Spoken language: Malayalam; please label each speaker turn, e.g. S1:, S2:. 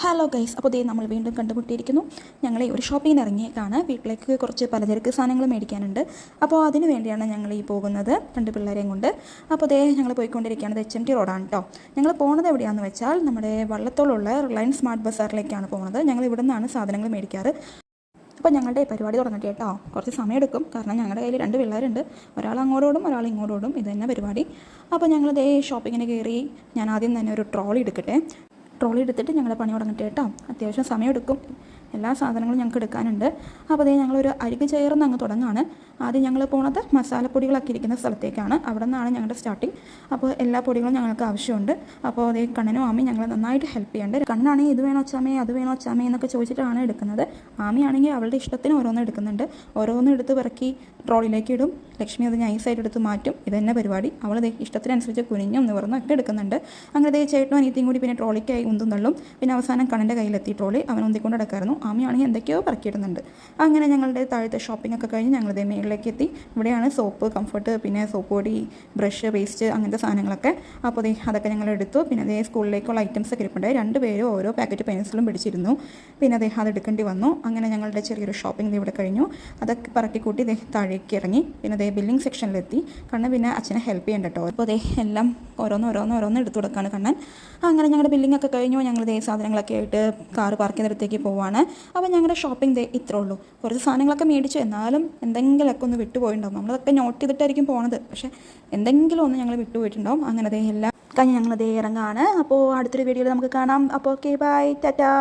S1: ഹലോ ഗൈസ്, അപ്പോൾ നമ്മൾ വീണ്ടും കണ്ടുമുട്ടിയിരിക്കുന്നു. ഞങ്ങൾ ഒരു ഷോപ്പിങ്ങിന് ഇറങ്ങിയേക്കാണ്. വീട്ടിലേക്ക് കുറച്ച് പലചരക്ക് സാധനങ്ങൾ മേടിക്കാനുണ്ട്. അപ്പോൾ അതിന് വേണ്ടിയാണ് ഞങ്ങൾ പോകുന്നത്, രണ്ട് പിള്ളേരെയും കൊണ്ട്. അപ്പോൾ ഞങ്ങൾ പോയിക്കൊണ്ടിരിക്കുകയാണ്. HMT റോഡാണ് കേട്ടോ. ഞങ്ങൾ പോകുന്നത് എവിടെയാണെന്ന് വെച്ചാൽ നമ്മുടെ വള്ളത്തോളുള്ള റിലയൻസ് സ്മാർട്ട് ബസാറിലേക്കാണ് പോകുന്നത്. ഞങ്ങൾ ഇവിടെ നിന്നാണ് സാധനങ്ങൾ മേടിക്കാറ്. അപ്പോൾ ഞങ്ങളുടെ പരിപാടി തുടങ്ങട്ടെ കേട്ടോ. കുറച്ച് സമയമെടുക്കും, കാരണം ഞങ്ങളുടെ കയ്യിൽ രണ്ട് പിള്ളേരുണ്ട്. ഒരാൾ അങ്ങോട്ടോടും ഒരാൾ ഇങ്ങോട്ടോടും. ഇത് തന്നെ പരിപാടി. അപ്പോൾ ഞങ്ങൾ ഷോപ്പിങ്ങിന് കയറി. ഞാൻ ആദ്യം തന്നെ ഒരു ട്രോളി എടുക്കട്ടെ. ട്രോളി എടുത്തിട്ട് ഞങ്ങളുടെ പണി തുടങ്ങട്ടെ കേട്ടോ. അത്യാവശ്യം സമയമെടുക്കും, എല്ലാ സാധനങ്ങളും ഞങ്ങൾക്ക് എടുക്കാനുണ്ട്. അപ്പോൾ ഞങ്ങളൊരു അരികു ചേർന്ന് അങ്ങ് തുടങ്ങുകയാണ്. ആദ്യം ഞങ്ങൾ പോകുന്നത് മസാലപ്പൊടികളൊക്കെ ഇരിക്കുന്ന സ്ഥലത്തേക്കാണ്. അവിടെ നിന്നാണ് ഞങ്ങളുടെ സ്റ്റാർട്ടിങ്. അപ്പോൾ എല്ലാ പൊടികളും ഞങ്ങൾക്ക് ആവശ്യമുണ്ട്. അപ്പോൾ കണ്ണനും ആമയും ഞങ്ങൾ നന്നായിട്ട് ഹെൽപ്പ് ചെയ്യുന്നുണ്ട്. കണ്ണാണെങ്കിൽ ഇത് വേണോ അച്ചാമേ, അത് വേണോ അച്ചാമേ എന്നൊക്കെ ചോദിച്ചിട്ടാണ് എടുക്കുന്നത്. ആമയാണെങ്കിൽ അവളുടെ ഇഷ്ടത്തിന് ഓരോന്ന് എടുക്കുന്നുണ്ട്. ഓരോന്നും എടുത്ത് പിറക്കി ട്രോളിലേക്ക് ഇടും. ലക്ഷ്മി അത് നൈസായിട്ട് എടുത്ത് മാറ്റും. ഇത് തന്നെ പരിപാടി. അവൾ ഇഷ്ടത്തിനനുസരിച്ച് കുനിഞ്ഞും നിവർന്നും ഒക്കെ എടുക്കുന്നുണ്ട്. അങ്ങനെ ചേട്ടനും അനിയത്തിയും കൂടി പിന്നെ ട്രോളിക്കായി ഉന്തും തള്ളും. പിന്നെ അവസാനം കണ്ണൻ്റെ കയ്യിലെത്തി ട്രോളി. അവൻ ഉന്തിക്കൊണ്ട് നടക്കായിരുന്നു. ആമയാണെങ്കിൽ എന്തൊക്കെയോ പറക്കിയിടുന്നുണ്ട്. അങ്ങനെ ഞങ്ങളുടെ താഴത്തെ ഷോപ്പിംഗ് ഒക്കെ കഴിഞ്ഞ് ഞങ്ങൾ മേളിലേക്ക് എത്തി. ഇവിടെയാണ് സോപ്പ്, കംഫർട്ട്, പിന്നെ സോപ്പ് പൊടി, ബ്രഷ്, പേസ്റ്റ്, അങ്ങനത്തെ സാധനങ്ങളൊക്കെ. അപ്പോൾ അതൊക്കെ ഞങ്ങൾ എടുത്തു. പിന്നെ സ്കൂളിലേക്കുള്ള ഐറ്റംസ് ഒക്കെ ഇരിപ്പുണ്ട്. രണ്ടുപേരും ഓരോ പാക്കറ്റ് പെൻസിലും പിടിച്ചിരുന്നു. പിന്നെ അത് എടുക്കേണ്ടി വന്നു. അങ്ങനെ ഞങ്ങളുടെ ചെറിയൊരു ഷോപ്പിംഗ് ഇവിടെ കഴിഞ്ഞു. അതൊക്കെ പറക്കിക്കൂട്ടി താഴേക്ക് ഇറങ്ങി. പിന്നെ ബില്ലിംഗ് സെക്ഷനിലെത്തി. കണ്ണൻ പിന്നെ അച്ഛനെ ഹെൽപ്പ് ചെയ്യണ്ട കേട്ടോ. അപ്പോൾ എല്ലാം ഓരോന്ന് എടുത്തു കൊടുക്കാണ് കണ്ണൻ. അങ്ങനെ ഞങ്ങളുടെ ബില്ലിംഗ് ഒക്കെ കഴിഞ്ഞു. ഞങ്ങൾ സാധനങ്ങളൊക്കെ ആയിട്ട് കാറ് പാർക്ക് ചെയ്യുന്നിടത്തേക്ക് പോവാണ്. അപ്പോൾ ഞങ്ങളുടെ ഷോപ്പിംഗ് ഇത്രേ ഉള്ളൂ. കുറച്ച് സാധനങ്ങളൊക്കെ മേടിച്ചു, എന്നാലും എന്തെങ്കിലുമൊക്കെ ഒന്ന് വിട്ടുപോയിട്ടുണ്ടാവും. നമ്മളതൊക്കെ നോട്ട് ചെയ്തിട്ടായിരിക്കും പോണത്, പക്ഷേ എന്തെങ്കിലും ഒന്ന് ഞങ്ങൾ വിട്ടുപോയിട്ടുണ്ടാവും. അങ്ങനെ എല്ലാം കഴിഞ്ഞ് ഞങ്ങൾ ഇറങ്ങാണ്. അപ്പോൾ അടുത്തൊരു വീഡിയോയിൽ നമുക്ക് കാണാം. അപ്പോൾ ഓക്കെ, ബൈ, ടാറ്റാ.